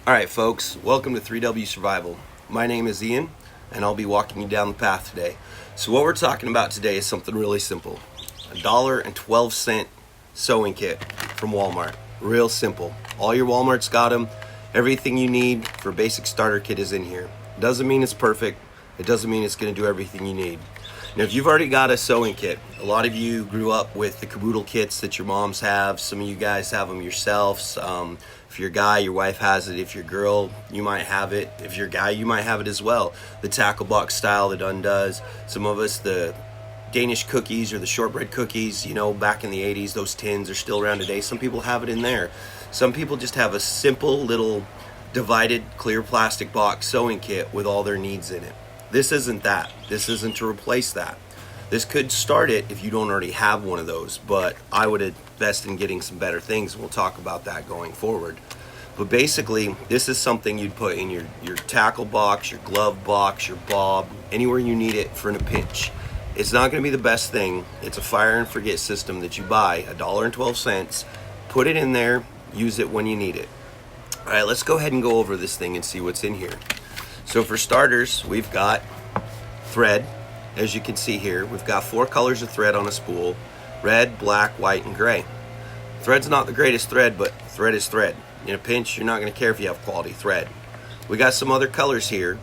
Alright folks, welcome to 3W Survival. My name is Ian, and I'll be walking you down the path today. So what we're talking about today is something really simple. $1.12 sewing kit from Walmart. Real simple. All your Walmart's got them. Everything you need for a basic starter kit is in here. Doesn't mean it's perfect. It doesn't mean it's going to do everything you need. Now if you've already got a sewing kit, a lot of you grew up with the caboodle kits that your moms have. Some of you guys have them yourselves. If you're a guy, your wife has it. If you're a girl, you might have it. If you're a guy, you might have it as well. The tackle box style that undoes. Some of us, the Danish cookies or the shortbread cookies, you know, back in the 80s, those tins are still around today. Some people have it in there. Some people just have a simple little divided clear plastic box sewing kit with all their needs in it. This isn't that. This isn't to replace that. This could start it if you don't already have one of those, but I would invest in getting some better things. We'll talk about that going forward. But basically, this is something you'd put in your tackle box, your glove box, your bob, anywhere you need it for in a pinch. It's not going to be the best thing. It's a fire and forget system that you buy, $1.12. Put it in there, use it when you need it. All right, let's go ahead and go over this thing and see what's in here. So for starters, we've got thread. As you can see here, we've got 4 colors of thread on a spool: red, black, white, and gray. Thread's not the greatest thread, but thread is thread. In a pinch, you're not going to care if you have quality thread. We got some other colors here.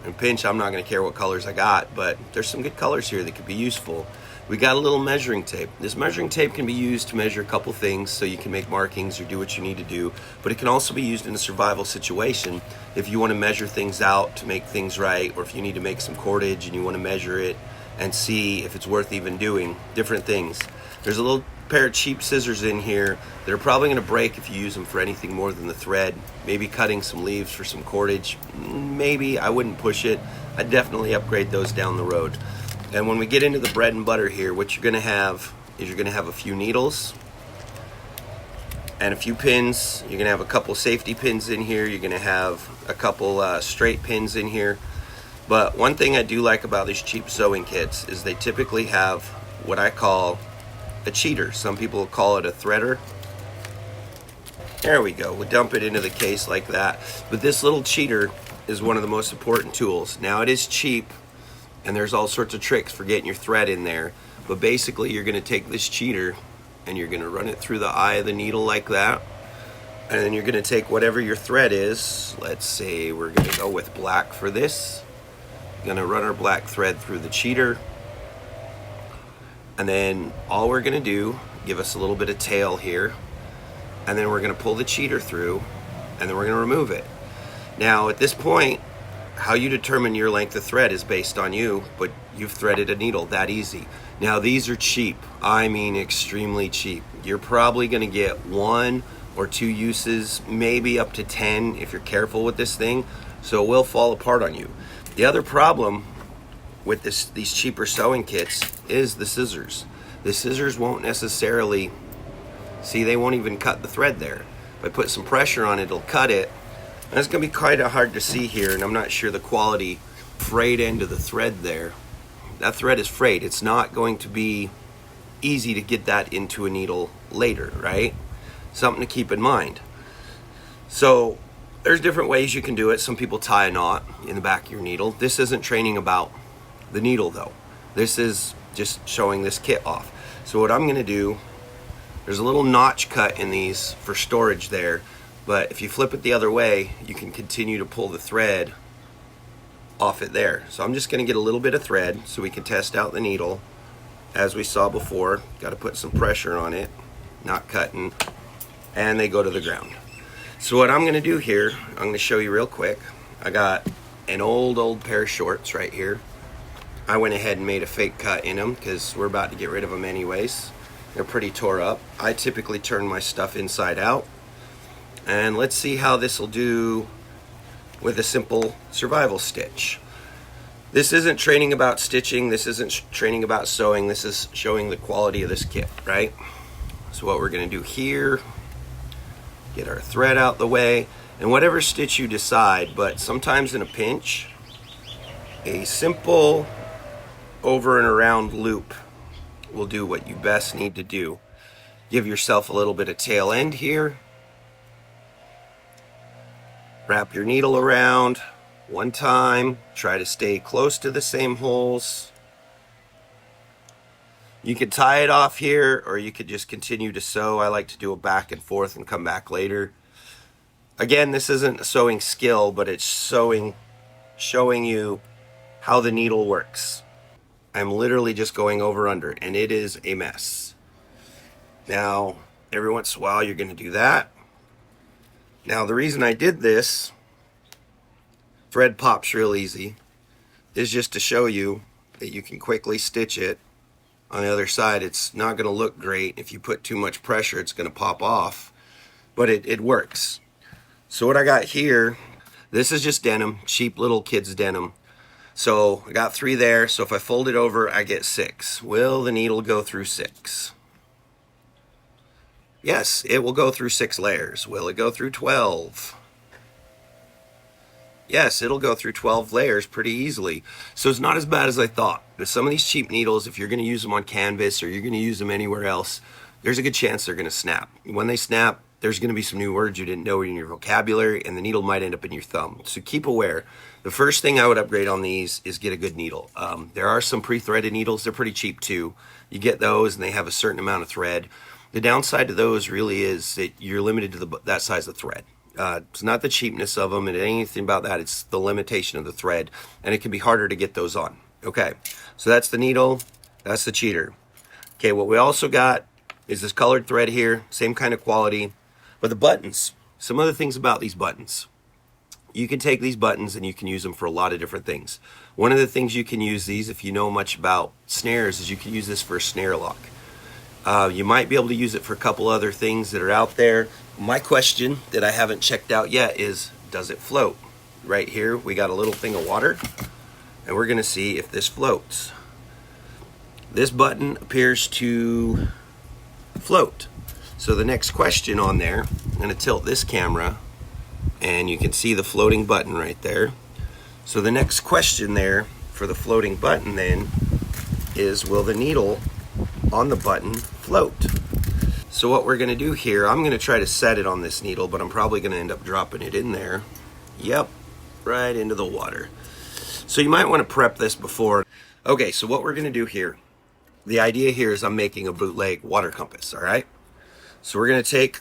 In a pinch, I'm not going to care what colors I got, but there's some good colors here that could be useful. We got a little measuring tape. This measuring tape can be used to measure a couple things so you can make markings or do what you need to do, but it can also be used in a survival situation if you want to measure things out to make things right, or if you need to make some cordage and you want to measure it and see if it's worth even doing different things. There's a little pair of cheap scissors in here that are probably going to break if you use them for anything more than the thread. Maybe cutting some leaves for some cordage. Maybe. I wouldn't push it. I'd definitely upgrade those down the road. And when we get into the bread and butter here, what you're going to have is you're going to have a few needles and a few pins. You're going to have a couple safety pins in here. You're going to have a couple straight pins in here. But one thing I do like about these cheap sewing kits is they typically have what I call a cheater. Some people call it a threader. There we go. We'll dump it into the case like that. But this little cheater is one of the most important tools. Now it is cheap, and there's all sorts of tricks for getting your thread in there. But basically, you're going to take this cheater and you're going to run it through the eye of the needle like that. And then you're going to take whatever your thread is. Let's say we're going to go with black for this. Going to run our black thread through the cheater. And then all we're going to do, give us a little bit of tail here. And then we're going to pull the cheater through. And then we're going to remove it. Now, at this point, how you determine your length of thread is based on you, but you've threaded a needle that easy. Now these are cheap. I mean extremely cheap. You're probably going to get 1 or 2 uses, maybe up to 10 if you're careful with this thing, so it will fall apart on you. The other problem with these cheaper sewing kits is the scissors. The scissors won't necessarily, see, they won't even cut the thread there. If I put some pressure on it, it'll cut it. And it's going to be kind of hard to see here, and I'm not sure the quality frayed end of the thread there. That thread is frayed. It's not going to be easy to get that into a needle later, right? Something to keep in mind. So there's different ways you can do it. Some people tie a knot in the back of your needle. This isn't training about the needle though. This is just showing this kit off. So what I'm going to do, there's a little notch cut in these for storage there. But if you flip it the other way, you can continue to pull the thread off it there. So I'm just going to get a little bit of thread so we can test out the needle. As we saw before, got to put some pressure on it, not cutting, and they go to the ground. So what I'm going to do here, I'm going to show you real quick. I got an old pair of shorts right here. I went ahead and made a fake cut in them because we're about to get rid of them anyways. They're pretty tore up. I typically turn my stuff inside out. And let's see how this will do with a simple survival stitch. This isn't training about stitching. This isn't training about sewing. This is showing the quality of this kit, right? So what we're going to do here, get our thread out the way, and whatever stitch you decide, but sometimes in a pinch, a simple over and around loop will do what you best need to do. Give yourself a little bit of tail end here. Wrap your needle around one time. Try to stay close to the same holes. You could tie it off here, or you could just continue to sew. I like to do a back and forth and come back later. Again, this isn't a sewing skill, but it's showing you how the needle works. I'm literally just going over under, and it is a mess. Now, every once in a while, you're going to do that. Now, the reason I did this, thread pops real easy, is just to show you that you can quickly stitch it on the other side. It's not going to look great. If you put too much pressure, it's going to pop off, but it works. So what I got here, this is just denim, cheap little kids denim. So I got 3 there, so if I fold it over, I get 6. Will the needle go through 6? Yes, it will go through 6 layers. Will it go through 12? Yes, it'll go through 12 layers pretty easily. So it's not as bad as I thought. But some of these cheap needles, if you're going to use them on canvas or you're going to use them anywhere else, there's a good chance they're going to snap. When they snap, there's going to be some new words you didn't know in your vocabulary, and the needle might end up in your thumb. So keep aware. The first thing I would upgrade on these is get a good needle. There are some pre-threaded needles. They're pretty cheap too. You get those, and they have a certain amount of thread. The downside to those really is that you're limited to that size of thread. It's not the cheapness of them and anything about that. It's the limitation of the thread, and it can be harder to get those on. Okay, so that's the needle. That's the cheater. Okay, what we also got is this colored thread here. Same kind of quality. But the buttons, some other things about these buttons. You can take these buttons and you can use them for a lot of different things. One of the things you can use these, if you know much about snares, is you can use this for a snare lock. You might be able to use it for a couple other things that are out there. My question that I haven't checked out yet is, does it float? Right here, we got a little thing of water, and we're gonna see if this floats. This button appears to float. So the next question on there, I'm gonna tilt this camera, and you can see the floating button right there. So the next question there for the floating button then is, will the needle on the button float? So what we're gonna do here, I'm gonna try to set it on this needle, but I'm probably gonna end up dropping it in there. Yep, right into the water. So you might wanna prep this before. Okay, so what we're gonna do here, the idea here is I'm making a bootleg water compass, all right? So we're gonna take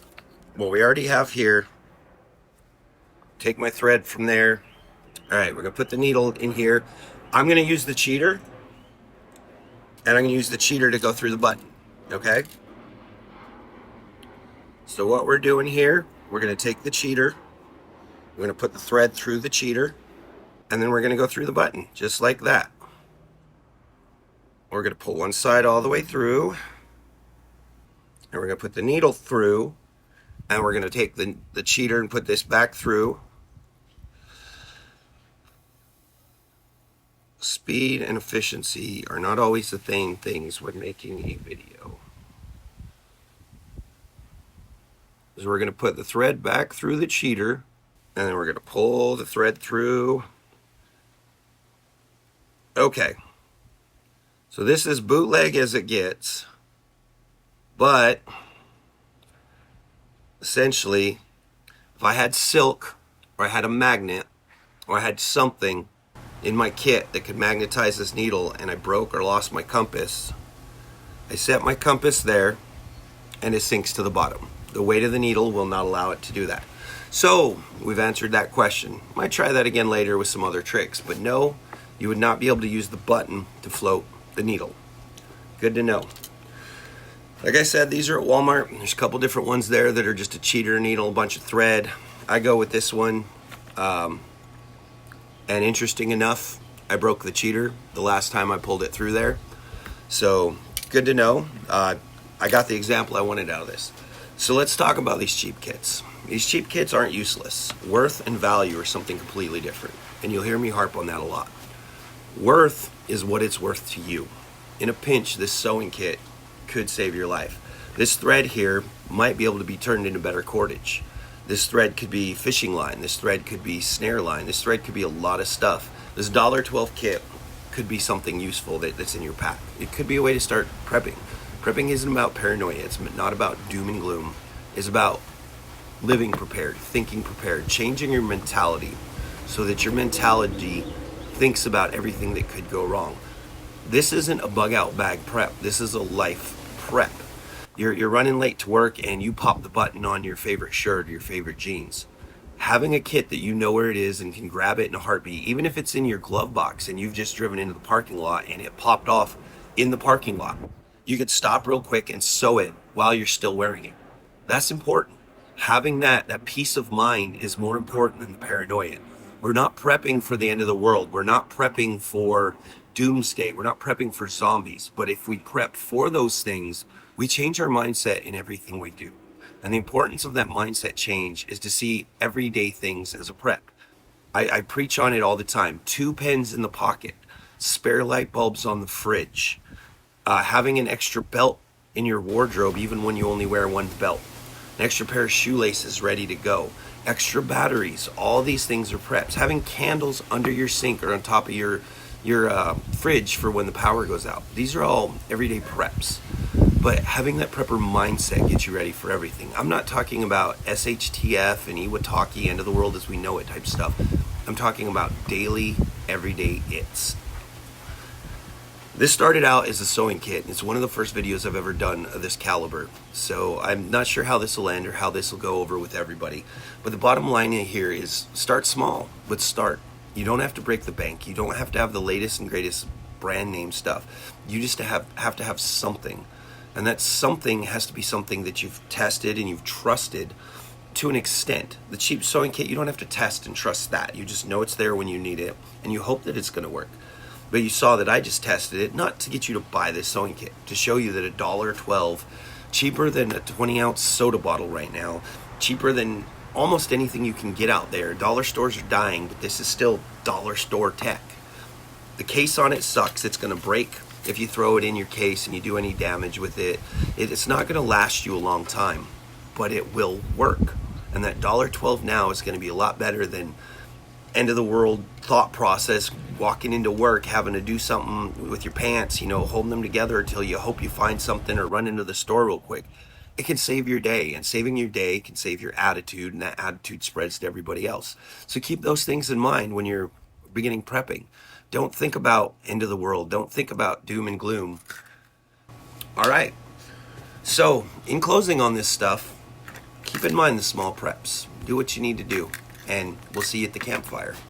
what we already have here, take my thread from there. All right, we're gonna put the needle in here. I'm gonna use the cheater, and I'm gonna use the cheater to go through the button, okay? So what we're doing here, we're gonna take the cheater, we're gonna put the thread through the cheater, and then we're gonna go through the button, just like that. We're gonna pull one side all the way through, and we're gonna put the needle through, and we're gonna take the cheater and put this back through. Speed and efficiency are not always the same things when making a video. So we're gonna put the thread back through the cheater, and then we're gonna pull the thread through. Okay. So this is bootleg as it gets, but essentially, if I had silk, or I had a magnet, or I had something in my kit that could magnetize this needle, and I broke or lost my compass, I set my compass there, and it sinks to the bottom. The weight of the needle will not allow it to do that. So we've answered that question. Might try that again later with some other tricks, but no, you would not be able to use the button to float the needle. Good to know. Like I said, these are at Walmart. There's a couple different ones there that are just a cheater needle, a bunch of thread. I go with this one. And interesting enough, I broke the cheater the last time I pulled it through there. So good to know. I got the example I wanted out of this. So let's talk about these cheap kits. These cheap kits aren't useless. Worth and value are something completely different. And you'll hear me harp on that a lot. Worth is what it's worth to you. In a pinch, this sewing kit could save your life. This thread here might be able to be turned into better cordage. This thread could be fishing line. This thread could be snare line. This thread could be a lot of stuff. This $1.12 kit could be something useful that's in your pack. It could be a way to start prepping. Prepping isn't about paranoia. It's not about doom and gloom. It's about living prepared, thinking prepared, changing your mentality so that your mentality thinks about everything that could go wrong. This isn't a bug out bag prep. This is a life prep. You're running late to work and you pop the button on your favorite shirt or your favorite jeans. Having a kit that you know where it is and can grab it in a heartbeat, even if it's in your glove box and you've just driven into the parking lot and it popped off in the parking lot, you could stop real quick and sew it while you're still wearing it. That's important. Having that peace of mind is more important than the paranoia. We're not prepping for the end of the world. We're not prepping for doomsday. We're not prepping for zombies. But if we prep for those things, we change our mindset in everything we do. And the importance of that mindset change is to see everyday things as a prep. I preach on it all the time. 2 pens in the pocket, spare light bulbs on the fridge, having an extra belt in your wardrobe even when you only wear one belt, an extra pair of shoelaces ready to go, extra batteries. All these things are preps. Having candles under your sink or on top of your fridge for when the power goes out. These are all everyday preps. But having that prepper mindset gets you ready for everything. I'm not talking about SHTF and Iwataki, end of the world as we know it type stuff. I'm talking about daily, everyday its. This started out as a sewing kit. It's one of the first videos I've ever done of this caliber. So I'm not sure how this will end or how this will go over with everybody. But the bottom line here is start small, but start. You don't have to break the bank. You don't have to have the latest and greatest brand name stuff. You just have to have something. And that something has to be something that you've tested and you've trusted to an extent. The cheap sewing kit, you don't have to test and trust that. You just know it's there when you need it, and you hope that it's going to work. But you saw that I just tested it, not to get you to buy this sewing kit, to show you that $1.12, cheaper than a 20-ounce soda bottle right now, cheaper than almost anything you can get out there. Dollar stores are dying, but this is still dollar store tech. The case on it sucks. It's going to break if you throw it in your case and you do any damage with it. It's not going to last you a long time, but it will work. And that $1.12 now is going to be a lot better than end of the world thought process, walking into work, having to do something with your pants, holding them together until you hope you find something or run into the store real quick. It can save your day, and saving your day can save your attitude, and that attitude spreads to everybody else. So keep those things in mind when you're beginning prepping. Don't think about end of the world. Don't think about doom and gloom. All right. So in closing on this stuff, keep in mind the small preps. Do what you need to do, and we'll see you at the campfire.